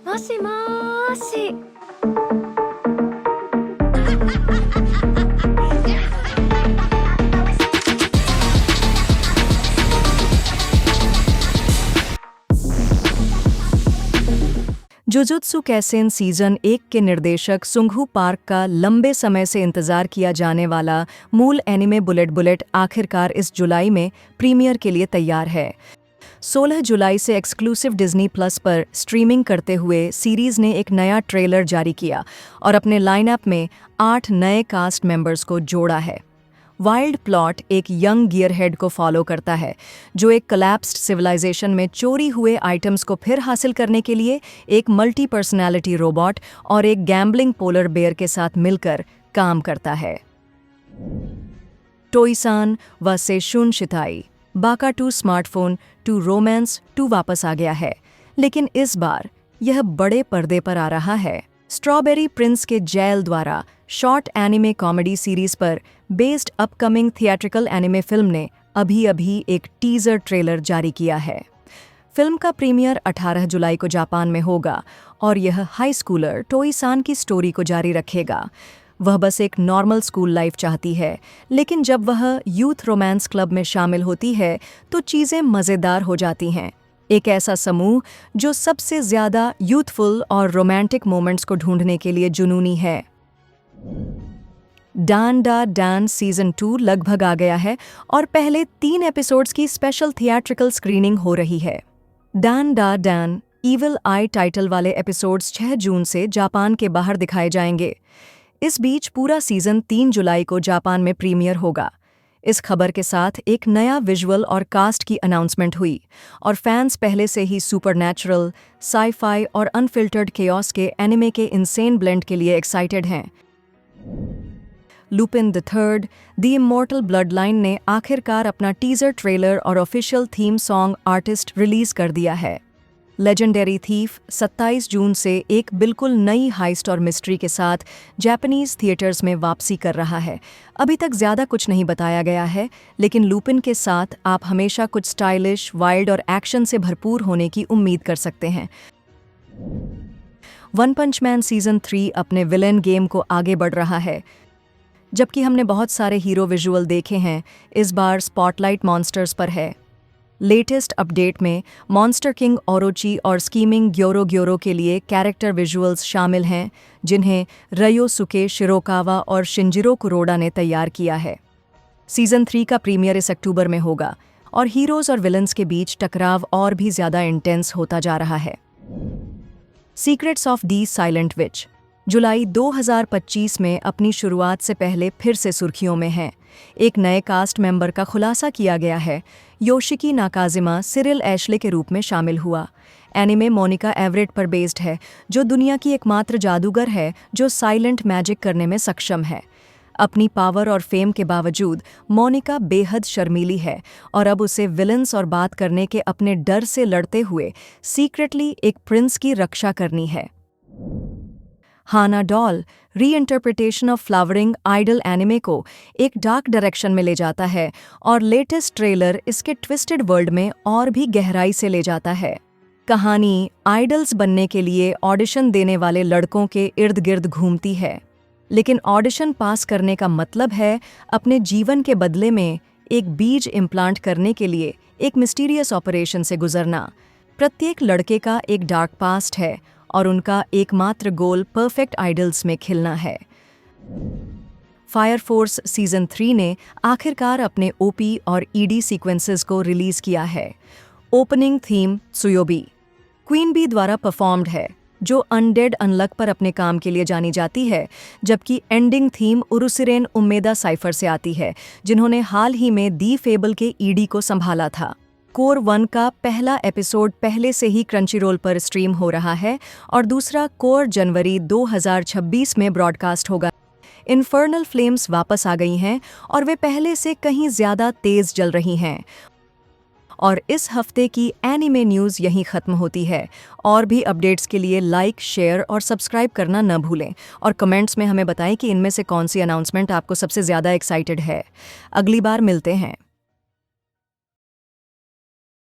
もしもーし。जुजुत्सु Cassen season 1 के निर्देशक सुंघू park का लंबे समय से इंतजार किया जाने वाला मूल एनिमे बुलेट बुलेट आखिरकार इस जुलाई में प्रीमियर के लिए तैयार है। 16 जुलाई से एक्सक्लूसिव डिज्नी प्लस पर स्ट्रीमिंग करते हुए सीरीज ने एक नया ट्रेलर जारी किया और अपने लाइनअप में 8 नए कास्ट मेंबर्स को जोड़ा है। वाइल्ड प्लॉट एक यंग गियरहेड को फॉलो करता है जो एक कोलैप्स्ड सिविलाइजेशन में चोरी हुए आइटम्स को फिर हासिल करने के लिए एक मल्टी पर्सनैलिटी रोबोट और एक गैम्बलिंग पोलर बेयर के साथ मिलकर काम करता है। टोईसान व सेशुन शिताई बाका टू स्मार्टफोन टू रोमांस टू वापस आ गया है, लेकिन इस बार यह बड़े पर्दे पर आ रहा है। स्ट्रॉबेरी प्रिंस के जेल द्वारा शॉर्ट एनिमे कॉमेडी सीरीज पर based upcoming theatrical anime film ने अभी एक टीजर ट्रेलर जारी किया है। फिल्म का प्रीमियर 18 जुलाई को जापान में होगा और यह हाई स्कूलर टोईसान की स्टोरी को जारी रखेगा। वह बस एक नॉर्मल स्कूल लाइफ चाहती है, लेकिन जब वह यूथ रोमांस क्लब में शामिल होती है तो चीज़ें मज़ेदार हो जाती हैं। एक ऐसा समूह जो सबसे ज़्यादा यूथफुल और रोमांटिक मोमेंट्स को ढूंढने के लिए जुनूनी है। डान डा डान सीजन 2 लगभग आ गया है और पहले 3 एपिसोड्स की स्पेशल थिएट्रिकल स्क्रीनिंग हो रही है। डान डा डान ईविल आई टाइटल वाले एपिसोड्स 6 जून से जापान के बाहर दिखाए जाएंगे। इस बीच पूरा सीजन 3 जुलाई को जापान में प्रीमियर होगा। इस खबर के साथ एक नया विजुअल और कास्ट की अनाउंसमेंट हुई और फैंस पहले से ही सुपरनैचुरल, साई-फाई और अनफिल्टर्ड केओस के एनिमे के इनसेन ब्लेंड के लिए एक्साइटेड हैं। Lupin the third the immortal bloodline ने आखिरकार अपना टीजर ट्रेलर और official theme song artist release कर दिया है। लेजेंडरी थीफ 27 जून से एक बिल्कुल नई हाइस्ट और मिस्ट्री के साथ जापानीज थिएटर्स में वापसी कर रहा है। अभी तक ज़्यादा कुछ नहीं बताया गया है, लेकिन लुपिन के साथ आप हमेशा कुछ स्टाइलिश, वाइल्ड और एक्शन से भरपूर होने की उम्मीद कर सकते हैं। वन पंच मैन सीजन 3 अपने विलेन गेम को आगे बढ़ रहा है। जबकि हमने बहुत सारे हीरो विजुअल देखे हैं, इस बार स्पॉटलाइट मॉन्स्टर्स पर है। लेटेस्ट अपडेट में मॉन्स्टर किंग ओरोची और स्कीमिंग ग्योरो ग्योरो के लिए कैरेक्टर विजुअल्स शामिल हैं, जिन्हें रयोसुके शिरोकावा और शिंजिरो कुरोडा ने तैयार किया है। सीजन 3 का प्रीमियर इस अक्टूबर में होगा और हीरोज और विलन्स के बीच टकराव और भी ज़्यादा इंटेंस होता जा रहा है। सीक्रेट्स ऑफ दी साइलेंट विच जुलाई 2025 में अपनी शुरुआत से पहले फिर से सुर्खियों में है। एक नए कास्ट मेंबर का खुलासा किया गया है। योशिकी नाकाजिमा सिरिल एशले के रूप में शामिल हुआ। एनिमे मोनिका एवरेट पर बेस्ड है, जो दुनिया की एकमात्र जादूगर है जो साइलेंट मैजिक करने में सक्षम है। अपनी पावर और फेम के बावजूद मोनिका बेहद शर्मीली है और अब उसे विलन्स और बात करने के अपने डर से लड़ते हुए सीक्रेटली एक प्रिंस की रक्षा करनी है। Hana doll reinterpretation of flowering idol anime को एक डार्क डायरेक्शन में ले जाता है और लेटेस्ट ट्रेलर इसके ट्विस्टेड वर्ल्ड में और भी गहराई से ले जाता है। कहानी आइडल्स बनने के लिए ऑडिशन देने वाले लड़कों के इर्द गिर्द घूमती है, लेकिन ऑडिशन पास करने का मतलब है अपने जीवन के बदले में एक बीज इम्प्लांट करने के लिए एक मिस्टीरियस ऑपरेशन से गुजरना। प्रत्येक लड़के का एक डार्क पास्ट है और उनका एकमात्र गोल परफेक्ट आइडल्स में खिलना है। फायर फोर्स सीजन 3 ने आखिरकार अपने ओपी और ईडी सीक्वेंसेस को रिलीज किया है। ओपनिंग थीम त्सुयोबी क्वीन बी द्वारा परफॉर्म्ड है, जो अनडेड अनलक पर अपने काम के लिए जानी जाती है, जबकि एंडिंग थीम उरुसिरेन उम्मेदा साइफर से आती है, जिन्होंने हाल ही में दी फेबल के ईडी को संभाला था। कोर 1 का पहला एपिसोड पहले से ही क्रंचीरोल पर स्ट्रीम हो रहा है और दूसरा कोर जनवरी 2026 में ब्रॉडकास्ट होगा। इन्फर्नल फ्लेम्स वापस आ गई हैं और वे पहले से कहीं ज़्यादा तेज़ जल रही हैं। और इस हफ्ते की एनिमे न्यूज़ यहीं ख़त्म होती है। और भी अपडेट्स के लिए लाइक, शेयर और सब्सक्राइब करना न भूलें और कमेंट्स में हमें बताएं कि इनमें से कौन सी अनाउंसमेंट आपको सबसे ज़्यादा एक्साइटेड है। अगली बार मिलते हैं।